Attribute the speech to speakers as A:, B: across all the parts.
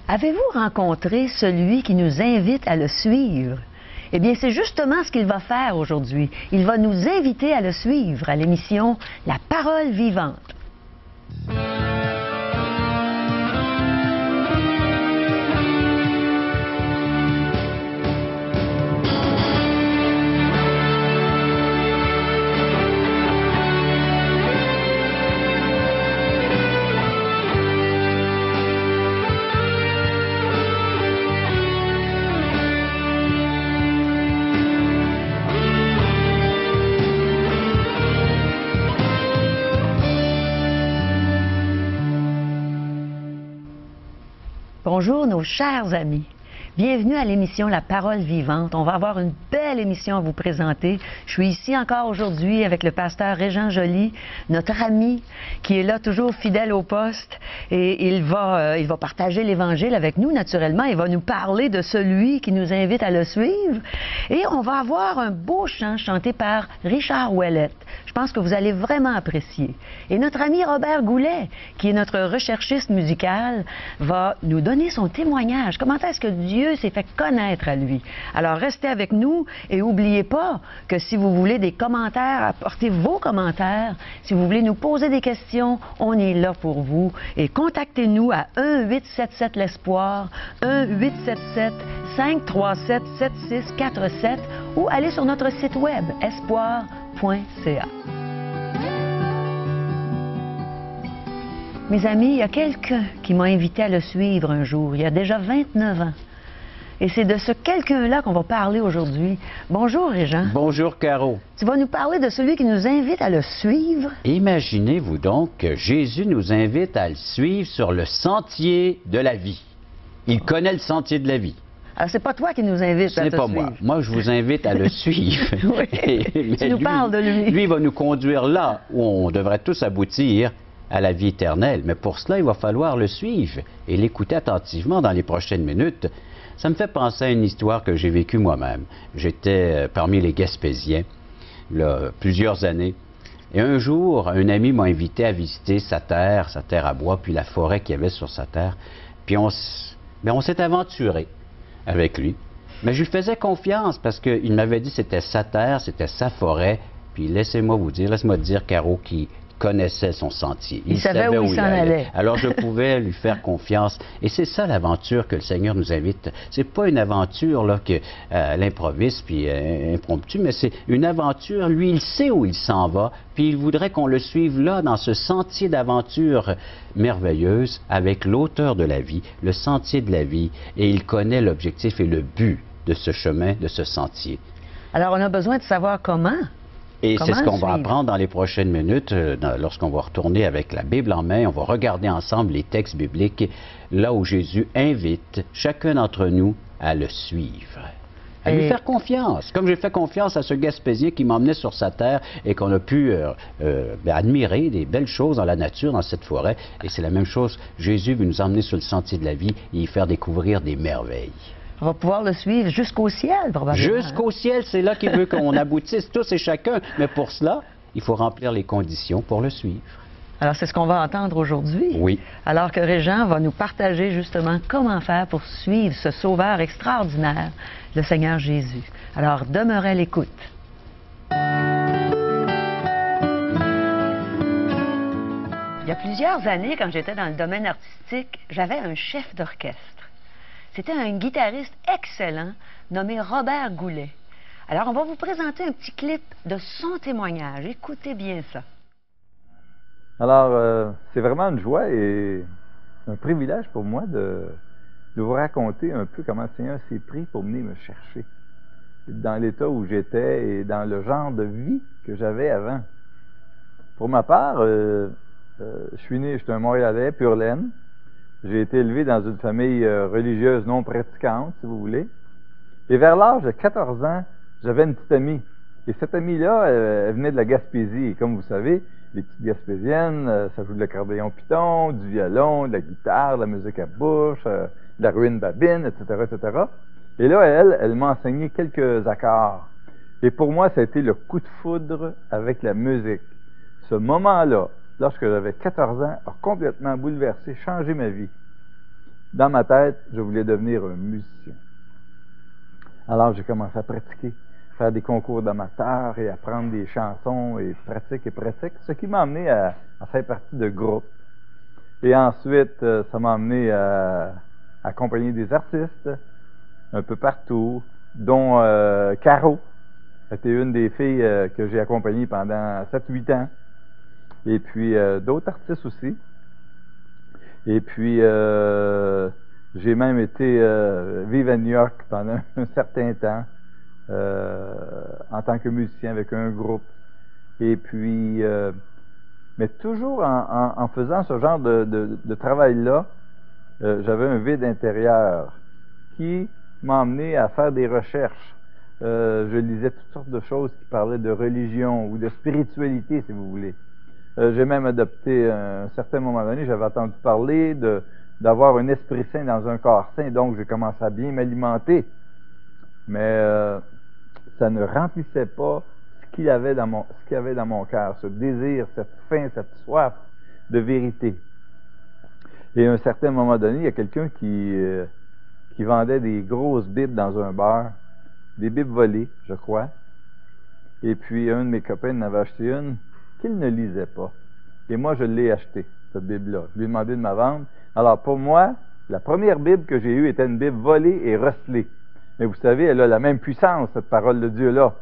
A: Avez-vous rencontré celui qui nous invite à le suivre? Eh bien, c'est justement ce qu'il va faire aujourd'hui. Il va nous inviter à le suivre à l'émission La Parole vivante. Bonjour nos chers amis, bienvenue à l'émission La Parole vivante. On va avoir une belle émission à vous présenter. Je suis ici encore aujourd'hui avec le pasteur Régent Joly, notre ami qui est là toujours fidèle au poste et il va partager l'Évangile avec nous naturellement. Il va nous parler de celui qui nous invite à le suivre et on va avoir un beau chant chanté par Richard Ouellette. Je pense que vous allez vraiment apprécier. Et notre ami Robert Goulet, qui est notre recherchiste musical, va nous donner son témoignage. Comment est-ce que Dieu s'est fait connaître à lui? Alors, restez avec nous et n'oubliez pas que si vous voulez des commentaires, apportez vos commentaires. Si vous voulez nous poser des questions, on est là pour vous. Et contactez-nous à 1-877-l'Espoir, 1-877-537-7647 ou allez sur notre site web espoir.ca. Mes amis, il y a quelqu'un qui m'a invité à le suivre un jour, il y a déjà 29 ans. Et c'est de ce quelqu'un-là qu'on va parler aujourd'hui. Bonjour, Régent.
B: Bonjour, Caro.
A: Tu vas nous parler de celui qui nous invite à le suivre.
B: Imaginez-vous donc que Jésus nous invite à le suivre sur le sentier de la vie. Il connaît le sentier de la vie.
A: Alors, c'est pas toi qui nous invite à te suivre.
B: Ce n'est pas moi. Moi, je vous invite à le suivre.
A: Oui. Tu nous parles de lui.
B: Lui, il va nous conduire là où on devrait tous aboutir à la vie éternelle. Mais pour cela, il va falloir le suivre et l'écouter attentivement dans les prochaines minutes. Ça me fait penser à une histoire que j'ai vécue moi-même. J'étais parmi les Gaspésiens, là, plusieurs années. Et un jour, un ami m'a invité à visiter sa terre à bois, puis la forêt qu'il y avait sur sa terre. Puis on s'est aventuré avec lui. Mais je lui faisais confiance parce qu'il m'avait dit que c'était sa terre, c'était sa forêt. Puis laissez-moi dire, Caro, qui connaissait son sentier.
A: Il savait où il s'en allait.
B: Alors je pouvais lui faire confiance. Et c'est ça l'aventure que le Seigneur nous invite. C'est pas une aventure là que l'improviste puis impromptu, mais c'est une aventure. Lui, il sait où il s'en va, puis il voudrait qu'on le suive là dans ce sentier d'aventure merveilleuse avec l'auteur de la vie, le sentier de la vie. Et il connaît l'objectif et le but de ce chemin, de ce sentier.
A: Alors on a besoin de savoir comment.
B: Et c'est ce qu'on va apprendre dans les prochaines minutes, lorsqu'on va retourner avec la Bible en main. On va regarder ensemble les textes bibliques, là où Jésus invite chacun d'entre nous à le suivre, à lui faire confiance. Comme j'ai fait confiance à ce Gaspésien qui m'emmenait sur sa terre et qu'on a pu admirer des belles choses dans la nature, dans cette forêt. Et c'est la même chose, Jésus veut nous emmener sur le sentier de la vie et y faire découvrir des merveilles.
A: On va pouvoir le suivre jusqu'au ciel, probablement.
B: Jusqu'au ciel, c'est là qu'il veut qu'on aboutisse tous et chacun. Mais pour cela, il faut remplir les conditions pour le suivre.
A: Alors, c'est ce qu'on va entendre aujourd'hui.
B: Oui.
A: Alors que Régent va nous partager justement comment faire pour suivre ce sauveur extraordinaire, le Seigneur Jésus. Alors, demeurez à l'écoute. Il y a plusieurs années, quand j'étais dans le domaine artistique, j'avais un chef d'orchestre. C'était un guitariste excellent nommé Robert Goulet. Alors, on va vous présenter un petit clip de son témoignage. Écoutez bien ça.
C: Alors, c'est vraiment une joie et un privilège pour moi de vous raconter un peu comment le Seigneur s'est pris pour venir me chercher. Dans l'état où j'étais et dans le genre de vie que j'avais avant. Pour ma part, j'étais un Montréalais, pur laine. J'ai été élevé dans une famille religieuse non pratiquante, si vous voulez. Et vers l'âge de 14 ans, j'avais une petite amie. Et cette amie-là, elle venait de la Gaspésie. Et comme vous savez, les petites Gaspésiennes, ça joue de l'accordéon piton, du violon, de la guitare, de la musique à bouche, de la ruine babine, etc., etc. Et là, elle m'a enseigné quelques accords. Et pour moi, ça a été le coup de foudre avec la musique. Ce moment-là, lorsque j'avais 14 ans, a complètement bouleversé, changé ma vie. dans ma tête, je voulais devenir un musicien. Alors, j'ai commencé à pratiquer, faire des concours d'amateurs et apprendre des chansons et pratique, ce qui m'a amené à faire partie de groupes. Et ensuite, ça m'a amené à accompagner des artistes un peu partout, dont Caro. C'était une des filles que j'ai accompagnées pendant 7-8 ans. Et puis, d'autres artistes aussi. Et puis, j'ai même été vivre à New York pendant un certain temps en tant que musicien avec un groupe. Et puis, mais toujours en faisant ce genre de travail-là, j'avais un vide intérieur qui m'a amené à faire des recherches. Je lisais toutes sortes de choses qui parlaient de religion ou de spiritualité, si vous voulez. J'ai même adopté, à un certain moment donné, j'avais entendu parler d'avoir un esprit saint dans un corps saint, donc j'ai commencé à bien m'alimenter. Mais ça ne remplissait pas ce qu'il y avait dans mon cœur, ce désir, cette faim, cette soif de vérité. Et à un certain moment donné, il y a quelqu'un qui vendait des grosses Bibles dans un bar, des Bibles volées, je crois. Et puis, un de mes copains en avait acheté une qu'il ne lisait pas. Et moi, je l'ai acheté, cette Bible-là. Je lui ai demandé de ma vendre. Alors, pour moi, la première Bible que j'ai eue était une Bible volée et recelée. Mais vous savez, elle a la même puissance, cette parole de Dieu-là.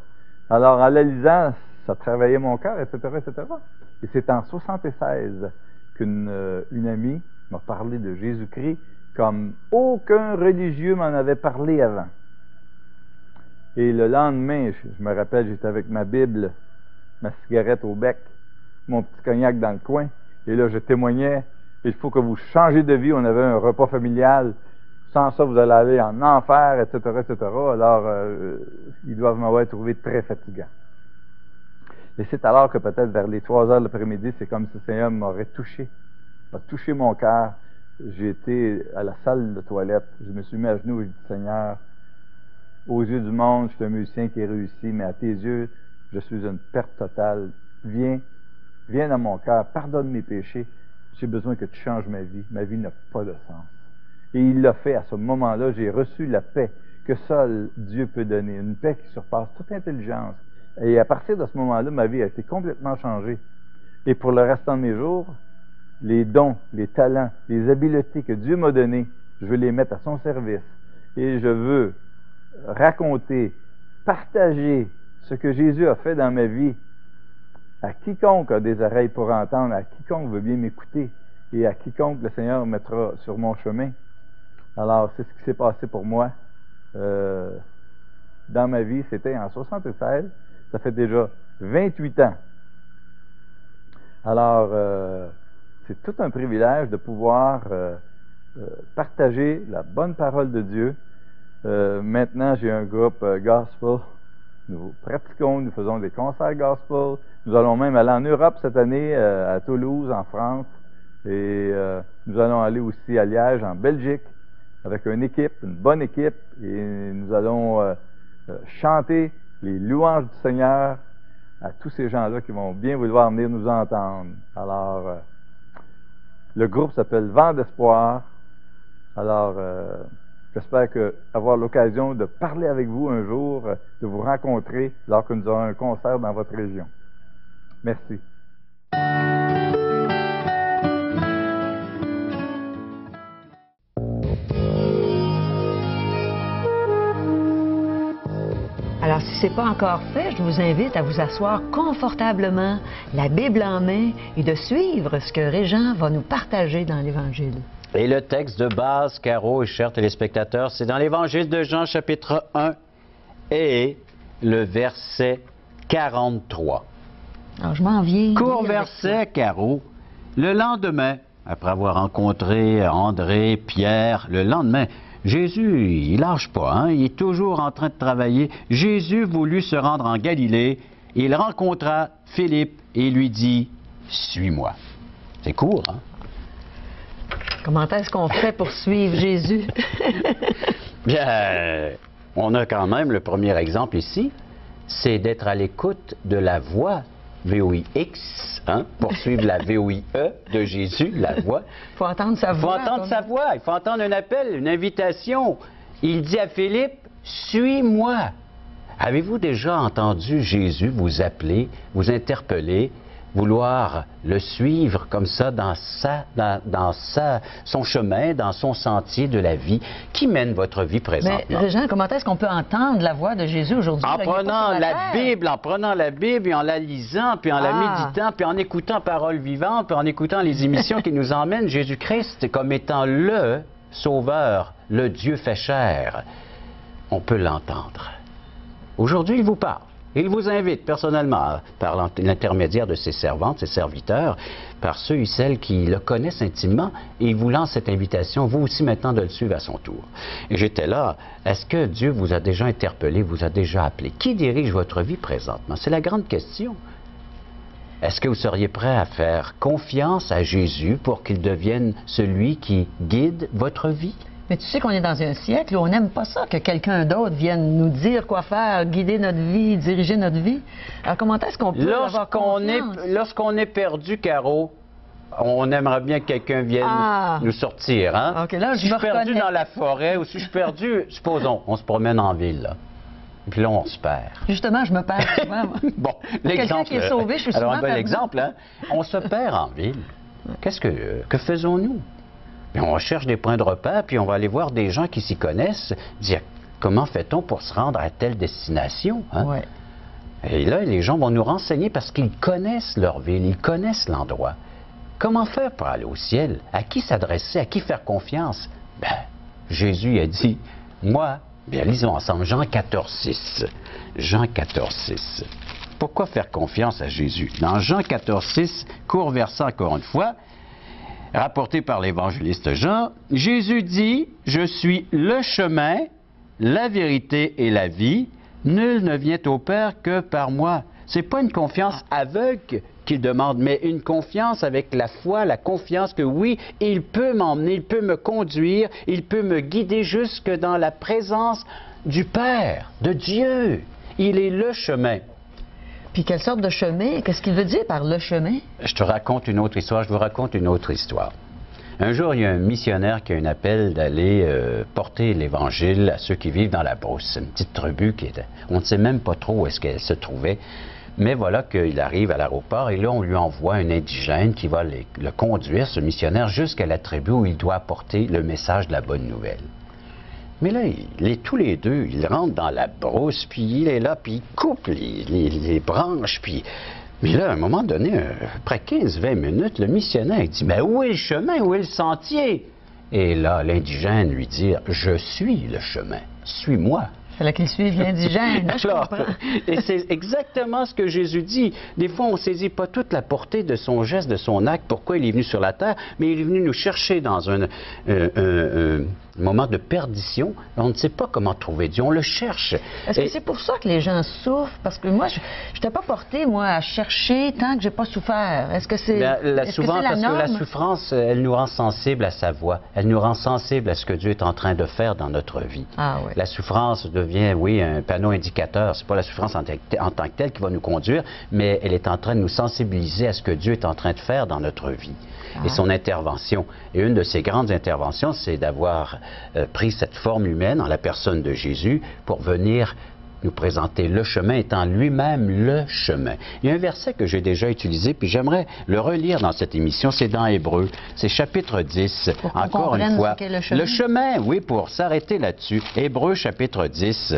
C: Alors, en la lisant, ça travaillait mon cœur, etc., etc. Et c'est en 76 qu'une amie m'a parlé de Jésus-Christ comme aucun religieux m'en avait parlé avant. Et le lendemain, je me rappelle, j'étais avec ma Bible, ma cigarette au bec, mon petit cognac dans le coin, et là, je témoignais, il faut que vous changez de vie. On avait un repas familial, sans ça, vous allez aller en enfer, etc., etc. Alors, ils doivent m'avoir trouvé très fatigant. Et c'est alors que peut-être vers les 3 heures de l'après-midi, c'est comme si le Seigneur m'aurait touché, m'a touché mon cœur. J'ai été à la salle de toilette, je me suis mis à genoux et j'ai dit, Seigneur, aux yeux du monde, je suis un musicien qui est réussi, mais à tes yeux, je suis une perte totale. Viens dans mon cœur, pardonne mes péchés, j'ai besoin que tu changes ma vie n'a pas de sens. Et il l'a fait à ce moment-là, j'ai reçu la paix que seul Dieu peut donner, une paix qui surpasse toute intelligence. Et à partir de ce moment-là, ma vie a été complètement changée. Et pour le restant de mes jours, les dons, les talents, les habiletés que Dieu m'a donnés, je veux les mettre à son service. Et je veux raconter, partager ce que Jésus a fait dans ma vie à quiconque a des oreilles pour entendre, à quiconque veut bien m'écouter et à quiconque le Seigneur mettra sur mon chemin. Alors, c'est ce qui s'est passé pour moi dans ma vie. C'était en 76, ça fait déjà 28 ans. Alors, c'est tout un privilège de pouvoir partager la bonne parole de Dieu. Maintenant, j'ai un groupe gospel. Nous pratiquons, nous faisons des concerts gospel. Nous allons même aller en Europe cette année, à Toulouse, en France. Et nous allons aller aussi à Liège, en Belgique, avec une équipe, une bonne équipe. Et nous allons chanter les louanges du Seigneur à tous ces gens-là qui vont bien vouloir venir nous entendre. Alors, le groupe s'appelle Vent d'espoir. Alors, j'espère avoir l'occasion de parler avec vous un jour, de vous rencontrer lors que nous aurons un concert dans votre région. Merci.
A: Alors, si ce n'est pas encore fait, je vous invite à vous asseoir confortablement, la Bible en main, et de suivre ce que Régent va nous partager dans l'Évangile.
B: Et le texte de base, Caro et chers téléspectateurs, c'est dans l'Évangile de Jean, chapitre 1, et le verset 43.
A: Alors, je m'en viens.
B: Court verset, Caro. Le lendemain, après avoir rencontré André, Pierre, le lendemain, Jésus, il lâche pas, hein? Il est toujours en train de travailler. Jésus voulut se rendre en Galilée. Il rencontra Philippe et lui dit, « Suis-moi. » C'est court, hein?
A: Comment est-ce qu'on fait pour suivre Jésus?
B: Bien, on a quand même le premier exemple ici, c'est d'être à l'écoute de la voix VOIX, hein, pour suivre la VOIE de Jésus, la voix.
A: Il faut entendre sa voix.
B: Il faut entendre sa voix, il faut entendre un appel, une invitation. Il dit à Philippe, « Suis-moi ». Avez-vous déjà entendu Jésus vous appeler, vous interpeller, vouloir le suivre comme ça dans son chemin, dans son sentier de la vie qui mène votre vie présentement?
A: Mais Régent, comment est-ce qu'on peut entendre la voix de Jésus aujourd'hui?
B: En prenant la Bible et en la lisant, puis en la méditant, puis en écoutant Parole vivante, puis en écoutant les émissions qui nous emmènent Jésus-Christ comme étant le Sauveur, le Dieu fait chair. On peut l'entendre. Aujourd'hui, il vous parle. Il vous invite personnellement, par l'intermédiaire de ses servantes, ses serviteurs, par ceux et celles qui le connaissent intimement, et il vous lance cette invitation, vous aussi maintenant, de le suivre à son tour. Et j'étais là, est-ce que Dieu vous a déjà interpellé, vous a déjà appelé? Qui dirige votre vie présentement? C'est la grande question. Est-ce que vous seriez prêt à faire confiance à Jésus pour qu'il devienne celui qui guide votre vie?
A: Mais tu sais qu'on est dans un siècle où on n'aime pas ça, que quelqu'un d'autre vienne nous dire quoi faire, guider notre vie, diriger notre vie. Alors comment est-ce qu'on peut avoir confiance?
B: Lorsqu'on est perdu, Caro, on aimerait bien que quelqu'un vienne nous sortir. Hein?
A: Okay, là,
B: si je suis perdu dans la forêt ou si je suis perdu, supposons, on se promène en ville, là. Puis là, on se perd.
A: Justement, je me perds souvent.
B: Bon,
A: quelqu'un qui est sauvé, je suis souvent
B: alors, un bel exemple, hein? On se perd en ville. Que faisons-nous? Et on cherche des points de repère, puis on va aller voir des gens qui s'y connaissent, dire comment fait-on pour se rendre à telle destination? Hein?
A: Ouais.
B: Et là, les gens vont nous renseigner parce qu'ils connaissent leur ville, ils connaissent l'endroit. Comment faire pour aller au ciel? À qui s'adresser? À qui faire confiance? Ben, Jésus a dit, moi, bien lisons ensemble, Jean 14,6. Jean 14,6. Pourquoi faire confiance à Jésus? Dans Jean 14,6, court verset encore une fois, rapporté par l'évangéliste Jean, Jésus dit, « Je suis le chemin, la vérité et la vie. Nul ne vient au Père que par moi. » C'est pas une confiance aveugle qu'il demande, mais une confiance avec la foi, la confiance que oui, il peut m'emmener, il peut me conduire, il peut me guider jusque dans la présence du Père, de Dieu. Il est le chemin.
A: Puis quelle sorte de chemin? Qu'est-ce qu'il veut dire par le chemin?
B: Je te raconte une autre histoire, je vous raconte une autre histoire. Un jour, il y a un missionnaire qui a un appel d'aller porter l'Évangile à ceux qui vivent dans la brousse. Une petite tribu qui était... On ne sait même pas trop où est-ce qu'elle se trouvait. Mais voilà qu'il arrive à l'aéroport et là, on lui envoie un indigène qui va le conduire, ce missionnaire, jusqu'à la tribu où il doit apporter le message de la bonne nouvelle. Mais là, tous les deux, ils rentrent dans la brousse, puis il est là, puis il coupe les branches, puis... Mais là, à un moment donné, après 15-20 minutes, le missionnaire dit « Mais où est le chemin? Où est le sentier? » Et là, l'indigène lui dit « Je suis le chemin, suis-moi. »
A: Il fallait qu'il suive l'indigène, je comprends.
B: Et c'est exactement ce que Jésus dit. Des fois, on ne saisit pas toute la portée de son geste, de son acte, pourquoi il est venu sur la terre, mais il est venu nous chercher dans un moment de perdition. On ne sait pas comment trouver Dieu, on le cherche.
A: Est-ce que c'est pour ça que les gens souffrent? Parce que moi, je n'étais pas portée, moi, à chercher tant que je n'ai pas souffert. Est-ce que c'est
B: souvent, parce que la souffrance, elle nous rend sensibles à sa voix. Elle nous rend sensibles à ce que Dieu est en train de faire dans notre vie.
A: Ah, oui.
B: La souffrance devient, oui, un panneau indicateur. C'est pas la souffrance en tant que telle qui va nous conduire, mais elle est en train de nous sensibiliser à ce que Dieu est en train de faire dans notre vie. Et son intervention. Et une de ses grandes interventions, c'est d'avoir pris cette forme humaine en la personne de Jésus pour venir nous présenter le chemin étant lui-même le chemin. Il y a un verset que j'ai déjà utilisé, puis j'aimerais le relire dans cette émission, c'est dans Hébreux, c'est chapitre 10, encore une fois. Le chemin, oui, pour s'arrêter là-dessus. Hébreux, chapitre 10.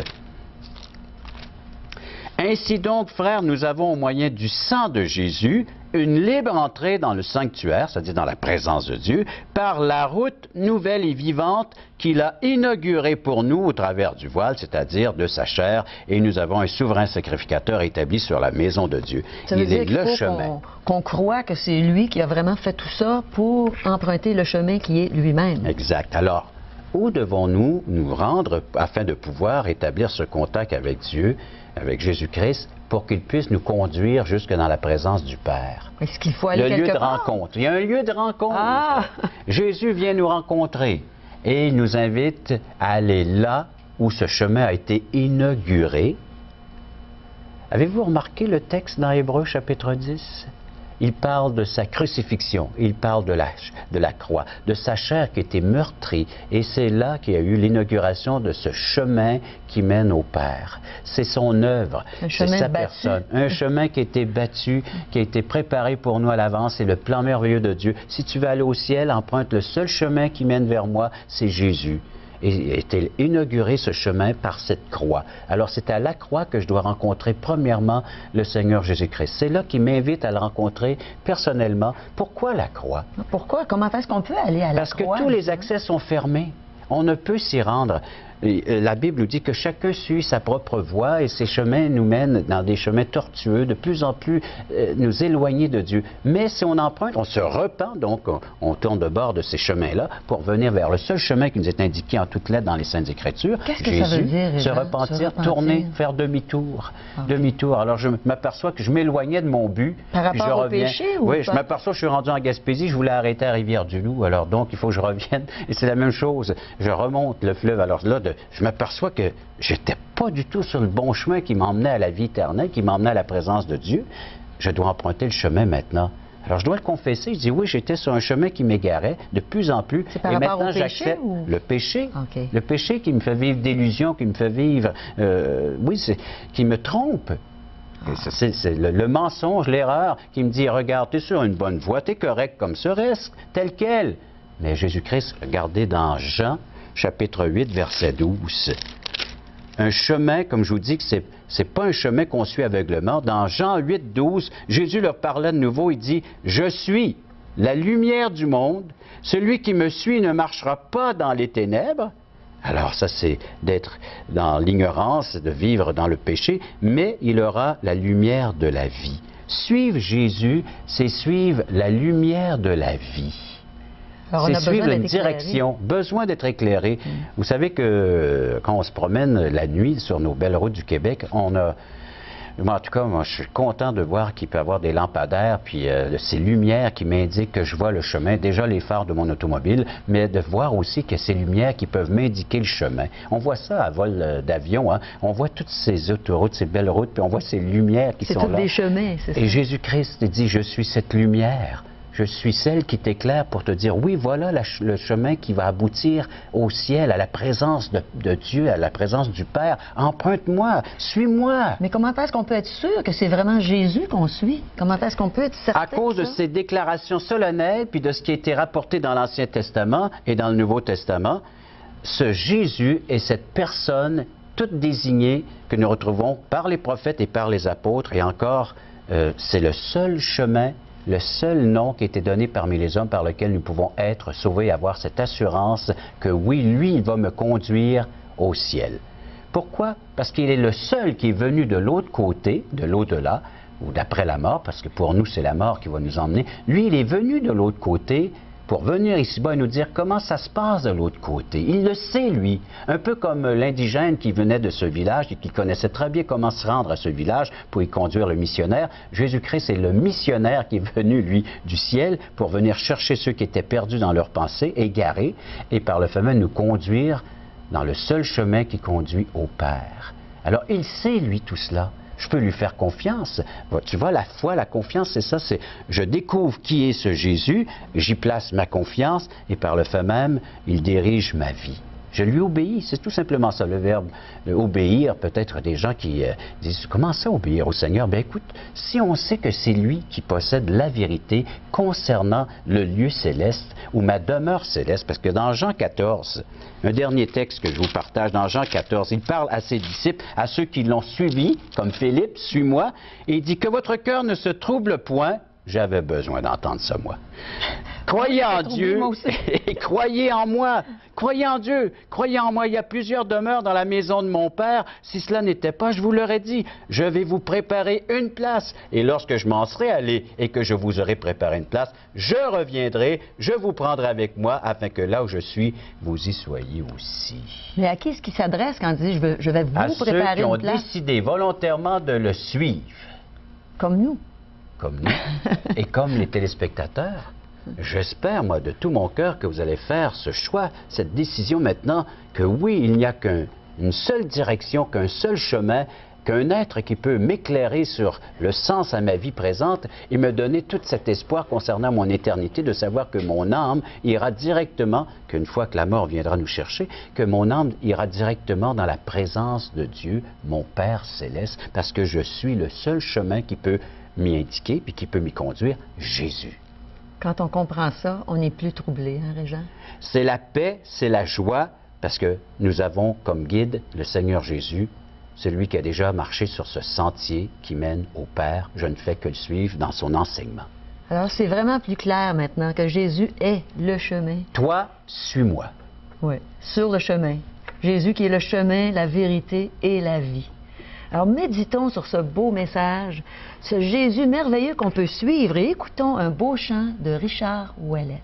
B: Ainsi donc, frères, nous avons au moyen du sang de Jésus une libre entrée dans le sanctuaire, c'est-à-dire dans la présence de Dieu, par la route nouvelle et vivante qu'il a inaugurée pour nous au travers du voile, c'est-à-dire de sa chair, et nous avons un souverain sacrificateur établi sur la maison de Dieu.
A: Ça veut dire qu'il faut qu'on croit que c'est lui qui a vraiment fait tout ça pour emprunter le chemin qui est lui-même.
B: Exact. Alors, où devons-nous nous rendre afin de pouvoir établir ce contact avec Dieu, avec Jésus-Christ, pour qu'il puisse nous conduire jusque dans la présence du Père?
A: Est-ce qu'il faut aller
B: quelque part? Le lieu de rencontre. Il y a un lieu de rencontre.
A: Ah!
B: Jésus vient nous rencontrer et il nous invite à aller là où ce chemin a été inauguré Avez-vous remarqué le texte dans Hébreux chapitre 10? Il parle de sa crucifixion, il parle de la croix, de sa chair qui était meurtrie. Et c'est là qu'il y a eu l'inauguration de ce chemin qui mène au Père. C'est son œuvre, c'est sa personne. Un chemin qui a été battu, qui a été préparé pour nous à l'avance. C'est le plan merveilleux de Dieu. Si tu veux aller au ciel, emprunte le seul chemin qui mène vers moi, c'est Jésus. Et était inauguré ce chemin par cette croix. Alors c'est à la croix que je dois rencontrer premièrement le Seigneur Jésus-Christ. C'est là qu'il m'invite à le rencontrer personnellement. Pourquoi la croix?
A: Pourquoi? Comment est-ce qu'on peut aller à la croix?
B: Parce que tous les accès sont fermés. On ne peut s'y rendre. La Bible nous dit que chacun suit sa propre voie et ces chemins nous mènent dans des chemins tortueux, de plus en plus nous éloigner de Dieu. Mais si on emprunte, on se repent, donc on tourne de bord de ces chemins-là pour venir vers le seul chemin qui nous est indiqué en toutes lettres dans les Saintes Écritures.
A: Qu'est-ce que
B: Jésus,
A: ça veut dire,
B: se repentir, tourner, faire demi-tour.
A: Okay.
B: Demi-tour. Alors je m'aperçois que je m'éloignais de mon but.
A: Par rapport
B: puis je
A: au
B: reviens.
A: péché ou
B: oui,
A: pas?
B: je m'aperçois que je suis rendu en Gaspésie, je voulais arrêter à Rivière-du-Loup, alors donc il faut que je revienne. Et c'est la même chose. Je remonte le fleuve. Alors là, je m'aperçois que j'étais pas du tout sur le bon chemin qui m'emmenait à la vie éternelle, qui m'emmenait à la présence de Dieu. Je dois emprunter le chemin maintenant. Alors je dois le confesser, je dis oui, j'étais sur un chemin qui m'égarait de plus en plus.
A: C'est par
B: et
A: rapport
B: maintenant
A: au péché
B: j'accepte
A: ou...
B: le péché.
A: Okay.
B: Le péché qui me fait vivre d'illusions, qui me fait vivre, qui me trompe. C'est le mensonge, l'erreur qui me dit, regarde, tu es sur une bonne voie, tu es correct comme ça, reste tel quel. Mais Jésus-Christ, regardez dans Jean, chapitre 8, verset 12. Un chemin, comme je vous dis, que c'est pas un chemin qu'on suit aveuglement. Dans Jean 8, 12, Jésus leur parlait de nouveau, il dit, « Je suis la lumière du monde. Celui qui me suit ne marchera pas dans les ténèbres. » Alors ça, c'est d'être dans l'ignorance, de vivre dans le péché, mais il aura la lumière de la vie. Suivre Jésus, c'est suivre la lumière de la vie. C'est suivre une direction, besoin d'être éclairé. Vous savez que quand on se promène la nuit sur nos belles routes du Québec, on a... En tout cas, moi, je suis content de voir qu'il peut y avoir des lampadaires, puis ces lumières qui m'indiquent que je vois le chemin, déjà les phares de mon automobile, mais de voir aussi que ces lumières qui peuvent m'indiquer le chemin. On voit ça à vol d'avion, hein? On voit toutes ces autoroutes, ces belles routes, puis on voit ces lumières qui sont là.
A: C'est tous des chemins, c'est ça.
B: Et Jésus-Christ dit, je suis cette lumière. Je suis celle qui t'éclaire pour te dire, oui, voilà le chemin qui va aboutir au ciel, à la présence de Dieu, à la présence du Père. Emprunte-moi, suis-moi.
A: Mais comment est-ce qu'on peut être sûr que c'est vraiment Jésus qu'on suit? Comment est-ce qu'on peut être certain?
B: À cause de ces déclarations solennelles, puis de ce qui a été rapporté dans l'Ancien Testament et dans le Nouveau Testament, ce Jésus est cette personne toute désignée que nous retrouvons par les prophètes et par les apôtres. Et encore, c'est le seul chemin, le seul nom qui a été donné parmi les hommes par lequel nous pouvons être sauvés et avoir cette assurance que oui, lui, il va me conduire au ciel. Pourquoi? Parce qu'il est le seul qui est venu de l'autre côté, de l'au-delà, ou d'après la mort, parce que pour nous, c'est la mort qui va nous emmener. Lui, il est venu de l'autre côté pour venir ici-bas et nous dire comment ça se passe de l'autre côté. Il le sait, lui. Un peu comme l'indigène qui venait de ce village et qui connaissait très bien comment se rendre à ce village pour y conduire le missionnaire. Jésus-Christ est le missionnaire qui est venu, lui, du ciel pour venir chercher ceux qui étaient perdus dans leurs pensées, égarés, et par le fait même nous conduire dans le seul chemin qui conduit au Père. Alors, il sait, lui, tout cela. Je peux lui faire confiance. Tu vois, la foi, la confiance, c'est ça, c'est je découvre qui est ce Jésus, j'y place ma confiance et par le fait même, il dirige ma vie. Je lui obéis, c'est tout simplement ça, le verbe obéir. Peut-être des gens qui disent, comment ça obéir au Seigneur? Bien écoute, si on sait que c'est lui qui possède la vérité concernant le lieu céleste ou ma demeure céleste, parce que dans Jean 14, un dernier texte que je vous partage, dans Jean 14, il parle à ses disciples, à ceux qui l'ont suivi, comme Philippe, suis-moi, et il dit que votre cœur ne se trouble point. J'avais besoin d'entendre ça, moi. Croyez en Dieu et croyez en moi. Croyez en Dieu, croyez en moi. Il y a plusieurs demeures dans la maison de mon Père. Si cela n'était pas, je vous l'aurais dit. Je vais vous préparer une place. Et lorsque je m'en serai allé et que je vous aurai préparé une place, je reviendrai, je vous prendrai avec moi afin que là où je suis, vous y soyez aussi.
A: Mais à qui est-ce qu'il s'adresse quand il dit je vais vous préparer une place?
B: À ceux qui ont décidé volontairement de le suivre.
A: Comme nous.
B: Comme nous et comme les téléspectateurs. J'espère, moi, de tout mon cœur que vous allez faire ce choix, cette décision maintenant, que oui, il n'y a qu'une seule direction, qu'un seul chemin, qu'un être qui peut m'éclairer sur le sens à ma vie présente et me donner tout cet espoir concernant mon éternité, de savoir que mon âme ira directement, qu'une fois que la mort viendra nous chercher, que mon âme ira directement dans la présence de Dieu, mon Père céleste, parce que je suis le seul chemin qui peut m'y indiquer puis qui peut m'y conduire, Jésus.
A: Quand on comprend ça, on n'est plus troublé, hein, Régent?
B: C'est la paix, c'est la joie, parce que nous avons comme guide le Seigneur Jésus, celui qui a déjà marché sur ce sentier qui mène au Père. Je ne fais que le suivre dans son enseignement.
A: Alors, c'est vraiment plus clair maintenant que Jésus est le chemin.
B: Toi, suis-moi.
A: Oui, sur le chemin. Jésus qui est le chemin, la vérité et la vie. Alors, méditons sur ce beau message, ce Jésus merveilleux qu'on peut suivre, et écoutons un beau chant de Richard Ouellet.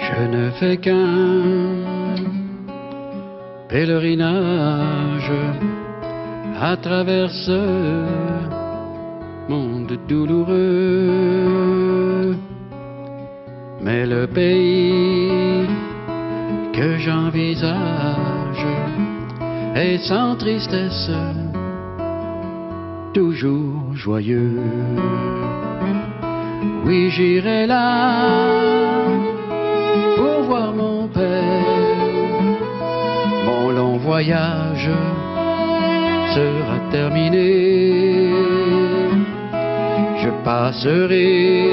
D: Je ne fais qu'un pèlerinage à travers ce monde douloureux. Mais le pays que j'envisage est sans tristesse, toujours joyeux. Oui, j'irai là pour voir mon Père. Mon long voyage sera terminé. Je passerai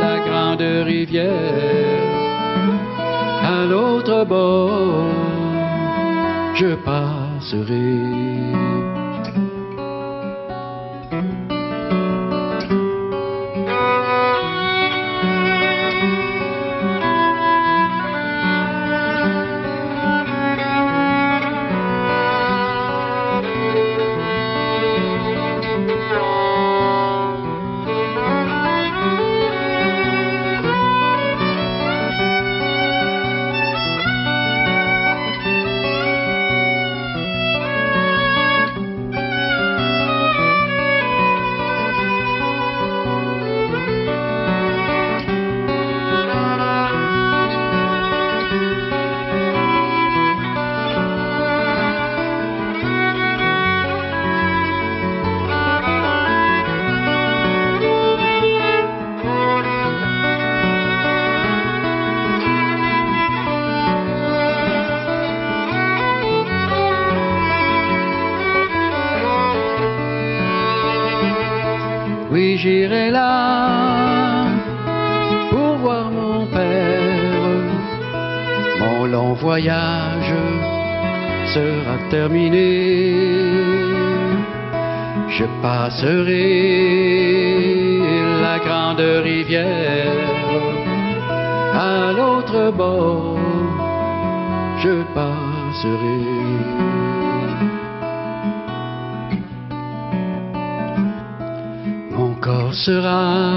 D: la grande rivière. À l'autre bord, je passerai. Oui, j'irai là pour voir mon Père. Mon long voyage sera terminé. Je passerai la grande rivière. À l'autre bord, je passerai. Mon corps sera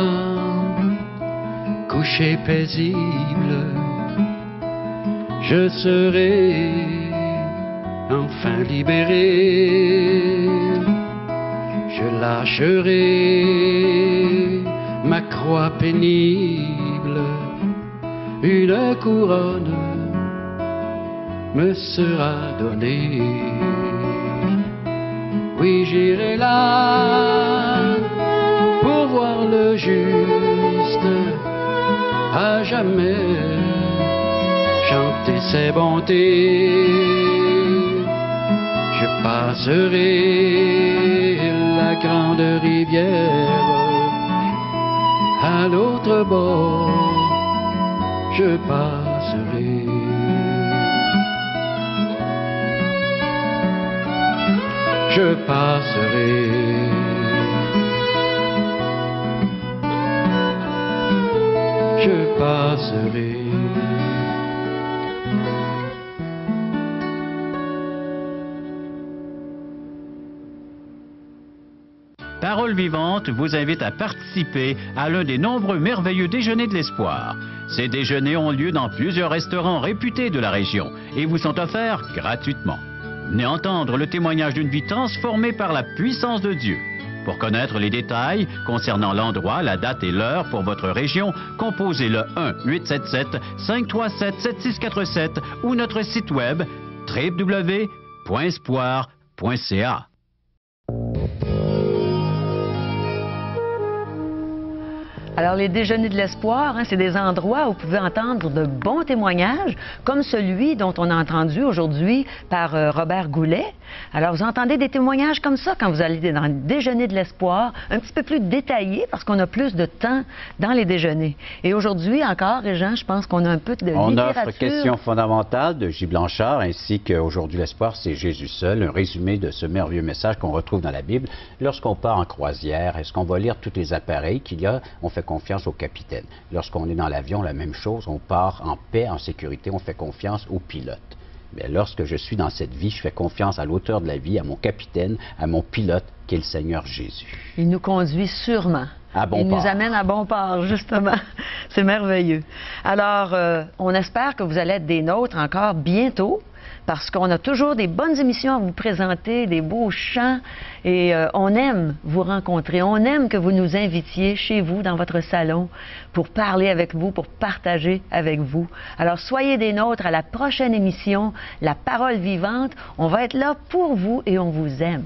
D: couché paisible, je serai enfin libéré. Je lâcherai ma croix pénible, une couronne me sera donnée. Oui, j'irai là pour voir le juste à jamais chanter ses bontés. Je passerai la grande rivière. À l'autre bord, je passerai. Je passerai. Je passerai.
B: Parole Vivante vous invite à participer à l'un des nombreux merveilleux déjeuners de l'espoir. Ces déjeuners ont lieu dans plusieurs restaurants réputés de la région et vous sont offerts gratuitement. Venez entendre le témoignage d'une vie transformée par la puissance de Dieu. Pour connaître les détails concernant l'endroit, la date et l'heure pour votre région, composez le 1-877-537-7647 ou notre site web www.espoir.ca.
A: Alors, les déjeuners de l'espoir, c'est des endroits où vous pouvez entendre de bons témoignages, comme celui dont on a entendu aujourd'hui par Robert Goulet. Alors, vous entendez des témoignages comme ça quand vous allez dans le déjeuner de l'espoir, un petit peu plus détaillés, parce qu'on a plus de temps dans les déjeuners. Et aujourd'hui encore, Régent, je pense qu'on a un peu de littérature.
B: On offre Questions fondamentales de J. Blanchard, ainsi qu'Aujourd'hui l'espoir, c'est Jésus seul, un résumé de ce merveilleux message qu'on retrouve dans la Bible. Lorsqu'on part en croisière, est-ce qu'on va lire tous les appareils qu'il y a? On fait confiance au capitaine. Lorsqu'on est dans l'avion, la même chose, on part en paix, en sécurité, on fait confiance au pilote. Mais lorsque je suis dans cette vie, je fais confiance à l'auteur de la vie, à mon capitaine, à mon pilote, qui est le Seigneur Jésus.
A: Il nous conduit sûrement.
B: À bon
A: Il
B: port.
A: nous amène à bon port, justement. C'est merveilleux. Alors, on espère que vous allez être des nôtres encore bientôt, parce qu'on a toujours des bonnes émissions à vous présenter, des beaux chants, et on aime vous rencontrer. On aime que vous nous invitiez chez vous, dans votre salon, pour parler avec vous, pour partager avec vous. Alors, soyez des nôtres à la prochaine émission, La Parole Vivante. On va être là pour vous et on vous aime.